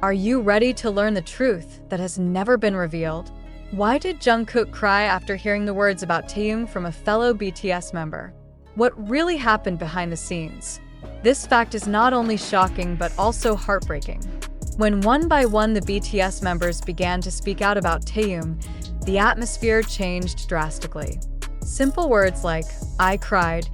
Are you ready to learn the truth that has never been revealed? Why did Jungkook cry after hearing the words about Taehyung from a fellow BTS member? What really happened behind the scenes? This fact is not only shocking but also heartbreaking. When one by one the BTS members began to speak out about Taehyung, the atmosphere changed drastically. Simple words like, "I cried,"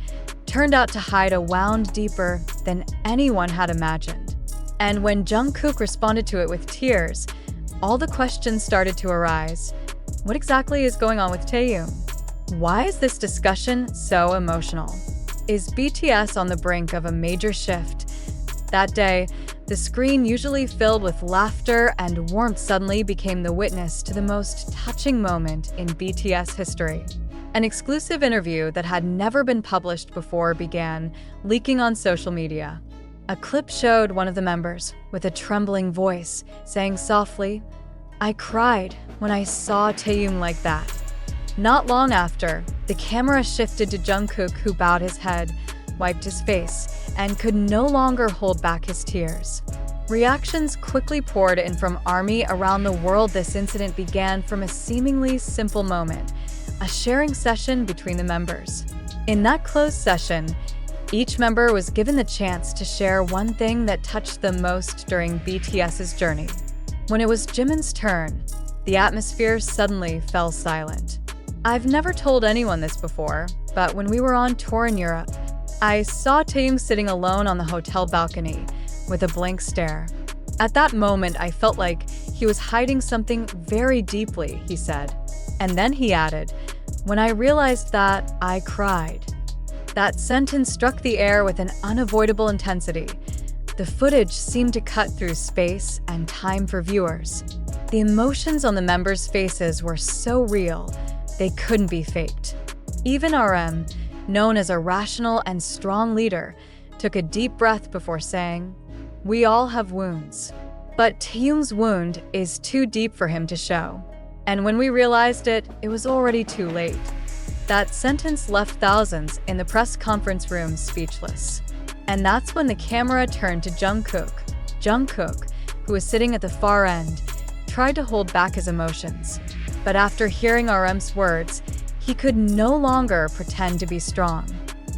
turned out to hide a wound deeper than anyone had imagined. And when Jungkook responded to it with tears, all the questions started to arise. What exactly is going on with Taehyung? Why is this discussion so emotional? Is BTS on the brink of a major shift? That day, the screen usually filled with laughter and warmth suddenly became the witness to the most touching moment in BTS history. An exclusive interview that had never been published before began leaking on social media. A clip showed one of the members, with a trembling voice, saying softly, "I cried when I saw Taehyung like that." Not long after, the camera shifted to Jungkook, who bowed his head, wiped his face, and could no longer hold back his tears. Reactions quickly poured in from ARMY around the world. This incident began from a seemingly simple moment, a sharing session between the members. In that closed session, each member was given the chance to share one thing that touched them most during BTS's journey. When it was Jimin's turn, the atmosphere suddenly fell silent. I've never told anyone this before, but when we were on tour in Europe, I saw Taehyung sitting alone on the hotel balcony with a blank stare. At that moment, I felt like he was hiding something very deeply, he said. And then he added, "When I realized that, I cried." That sentence struck the air with an unavoidable intensity. The footage seemed to cut through space and time for viewers. The emotions on the members' faces were so real, they couldn't be faked. Even RM, known as a rational and strong leader, took a deep breath before saying, "We all have wounds. But Taehyung's wound is too deep for him to show." And when we realized it, it was already too late. That sentence left thousands in the press conference room speechless. And that's when the camera turned to Jungkook. Jungkook, who was sitting at the far end, tried to hold back his emotions. But after hearing RM's words, he could no longer pretend to be strong.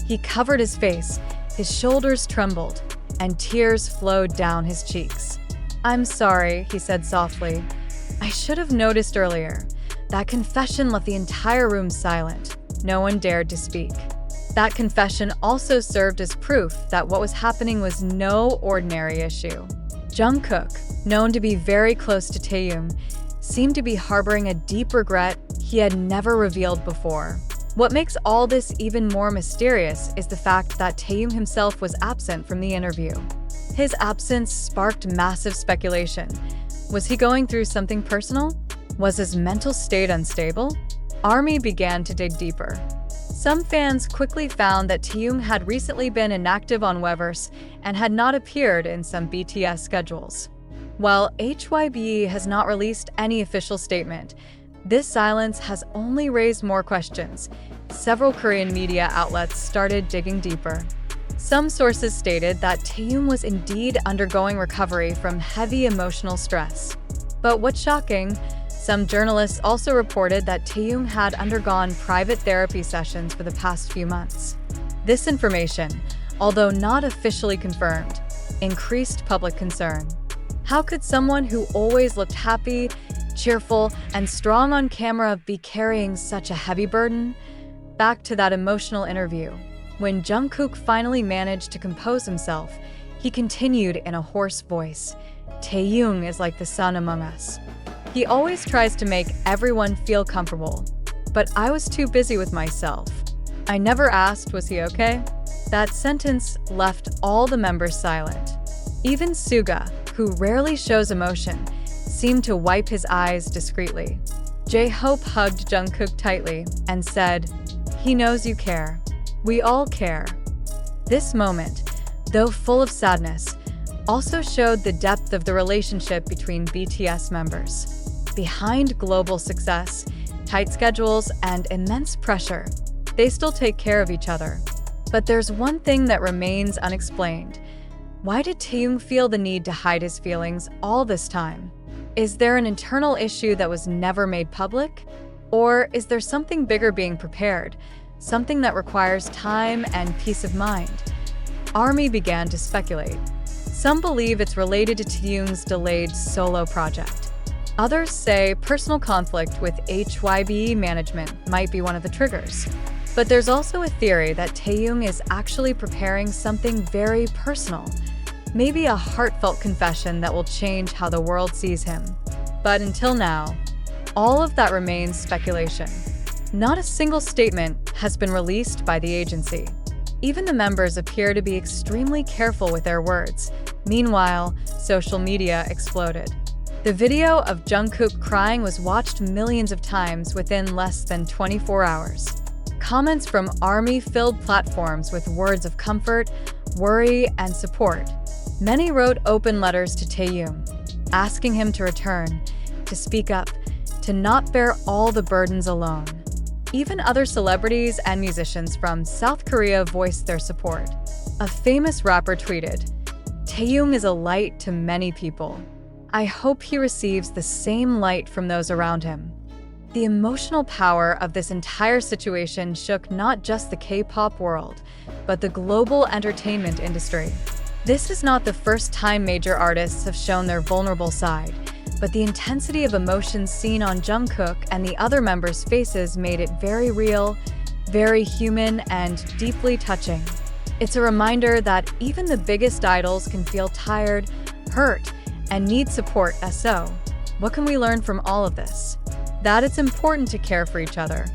He covered his face, his shoulders trembled, and tears flowed down his cheeks. "I'm sorry," he said softly. "I should have noticed earlier." That confession left the entire room silent. No one dared to speak. That confession also served as proof that what was happening was no ordinary issue. Jungkook, known to be very close to Taehyung, seemed to be harboring a deep regret he had never revealed before. What makes all this even more mysterious is the fact that Taehyung himself was absent from the interview. His absence sparked massive speculation. Was he going through something personal? Was his mental state unstable? ARMY began to dig deeper. Some fans quickly found that Taehyung had recently been inactive on Weverse and had not appeared in some BTS schedules. While HYBE has not released any official statement, this silence has only raised more questions. Several Korean media outlets started digging deeper. Some sources stated that Taehyung was indeed undergoing recovery from heavy emotional stress. But what's shocking, some journalists also reported that Taehyung had undergone private therapy sessions for the past few months. This information, although not officially confirmed, increased public concern. How could someone who always looked happy, cheerful, and strong on camera be carrying such a heavy burden? Back to that emotional interview. When Jungkook finally managed to compose himself, he continued in a hoarse voice, "Taehyung is like the sun among us. He always tries to make everyone feel comfortable. But I was too busy with myself. I never asked, was he okay?" That sentence left all the members silent. Even Suga, who rarely shows emotion, seemed to wipe his eyes discreetly. J-Hope hugged Jungkook tightly and said, "He knows you care. We all care." This moment, though full of sadness, also showed the depth of the relationship between BTS members. Behind global success, tight schedules, and immense pressure, they still take care of each other. But there's one thing that remains unexplained. Why did Taehyung feel the need to hide his feelings all this time? Is there an internal issue that was never made public? Or is there something bigger being prepared, something that requires time and peace of mind? ARMY began to speculate. Some believe it's related to Taehyung's delayed solo project. Others say personal conflict with hybe management might be one of the triggers. But there's also a theory that Taehyung is actually preparing something very personal, maybe a heartfelt confession that will change how the world sees him. But until now, all of that remains speculation. Not a single statement has been released by the agency. Even the members appear to be extremely careful with their words. Meanwhile, social media exploded. The video of Jungkook crying was watched millions of times within less than 24 hours. Comments from ARMY-filled platforms with words of comfort, worry, and support. Many wrote open letters to Taehyung, asking him to return, to speak up, to not bear all the burdens alone. Even other celebrities and musicians from South Korea voiced their support. A famous rapper tweeted, "Taehyung is a light to many people. I hope he receives the same light from those around him." The emotional power of this entire situation shook not just the K-pop world, but the global entertainment industry. This is not the first time major artists have shown their vulnerable side, but the intensity of emotions seen on Jungkook and the other members' faces made it very real, very human, and deeply touching. It's a reminder that even the biggest idols can feel tired, hurt, and need support. So, what can we learn from all of this? That it's important to care for each other.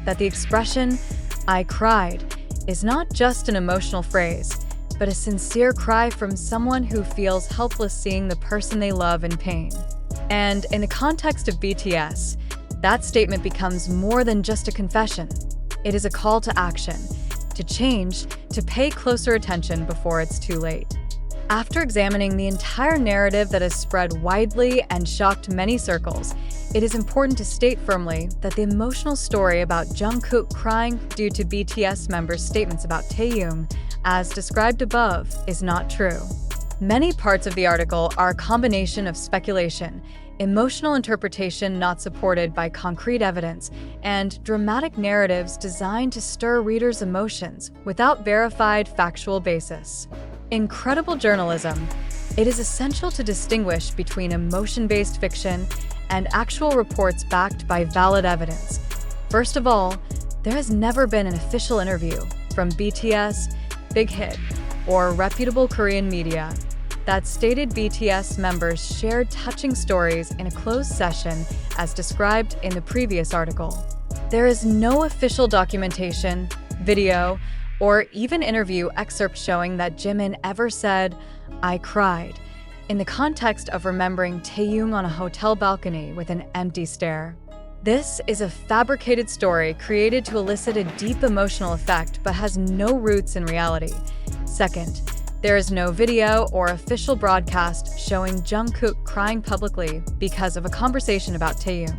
That the expression, "I cried," is not just an emotional phrase, but a sincere cry from someone who feels helpless seeing the person they love in pain. And in the context of BTS, that statement becomes more than just a confession. It is a call to action, to change, to pay closer attention before it's too late. After examining the entire narrative that has spread widely and shocked many circles, it is important to state firmly that the emotional story about Jungkook crying due to BTS members' statements about Taehyung, as described above, is not true. Many parts of the article are a combination of speculation, emotional interpretation not supported by concrete evidence, and dramatic narratives designed to stir readers' emotions without verified factual basis. Incredible journalism. It is essential to distinguish between emotion-based fiction and actual reports backed by valid evidence. First of all, there has never been an official interview from BTS, bighit, or reputable Korean media that stated BTS members shared touching stories in a closed session as described in the previous article. There is no official documentation, video, or even interview excerpt showing that Jimin ever said, "I cried," in the context of remembering Taehyung on a hotel balcony with an empty stare. This is a fabricated story created to elicit a deep emotional effect but has no roots in reality. Second, there is no video or official broadcast showing Jungkook crying publicly because of a conversation about Taehyung.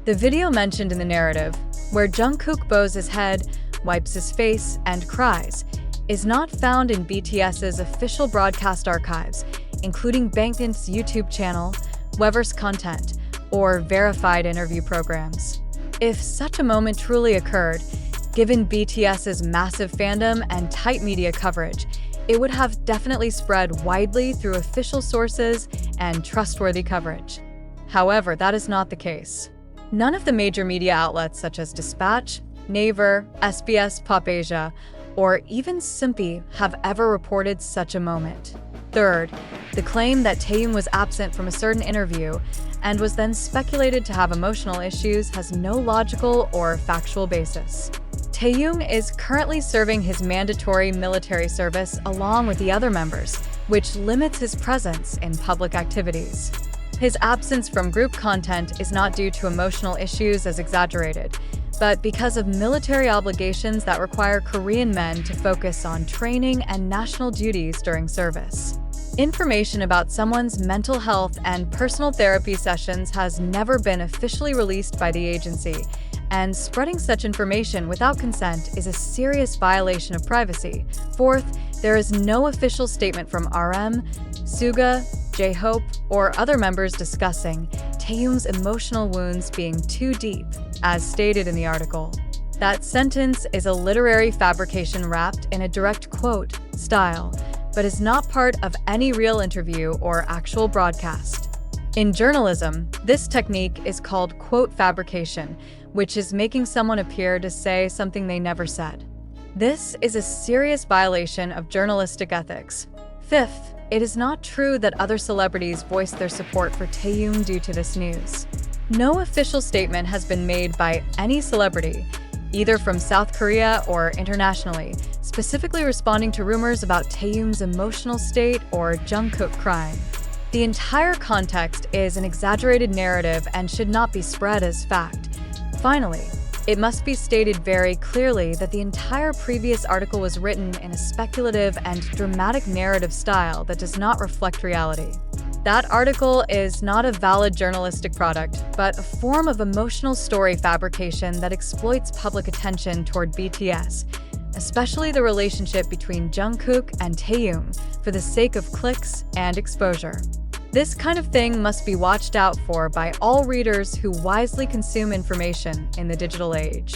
The video mentioned in the narrative, where Jungkook bows his head, wipes his face, and cries, is not found in BTS's official broadcast archives, including bangtan's YouTube channel, weverse content, or verified interview programs. If such a moment truly occurred, given BTS's massive fandom and tight media coverage, it would have definitely spread widely through official sources and trustworthy coverage. However, that is not the case. None of the major media outlets such as Dispatch, Naver, SBS Pop Asia, or even Simpy have ever reported such a moment. Third, the claim that Taehyung was absent from a certain interview and was then speculated to have emotional issues has no logical or factual basis. Taehyung is currently serving his mandatory military service along with the other members, which limits his presence in public activities. His absence from group content is not due to emotional issues as exaggerated, but because of military obligations that require Korean men to focus on training and national duties during service. Information about someone's mental health and personal therapy sessions has never been officially released by the agency, and spreading such information without consent is a serious violation of privacy. Fourth, There is no official statement from RM, Suga, J-Hope, or other members discussing Taehyung's emotional wounds being too deep, as stated in the article. That sentence is a literary fabrication wrapped in a direct quote style, but is not part of any real interview or actual broadcast. In journalism, this technique is called quote fabrication, which is making someone appear to say something they never said. This is a serious violation of journalistic ethics. Fifth, it is not true that other celebrities voiced their support for Taehyung due to this news. No official statement has been made by any celebrity, either from South Korea or internationally, specifically responding to rumors about Taehyung's emotional state or Jungkook crying. The entire context is an exaggerated narrative and should not be spread as fact. Finally, it must be stated very clearly that the entire previous article was written in a speculative and dramatic narrative style that does not reflect reality. That article is not a valid journalistic product, but a form of emotional story fabrication that exploits public attention toward BTS, especially the relationship between Jungkook and Taehyung, for the sake of clicks and exposure. This kind of thing must be watched out for by all readers who wisely consume information in the digital age.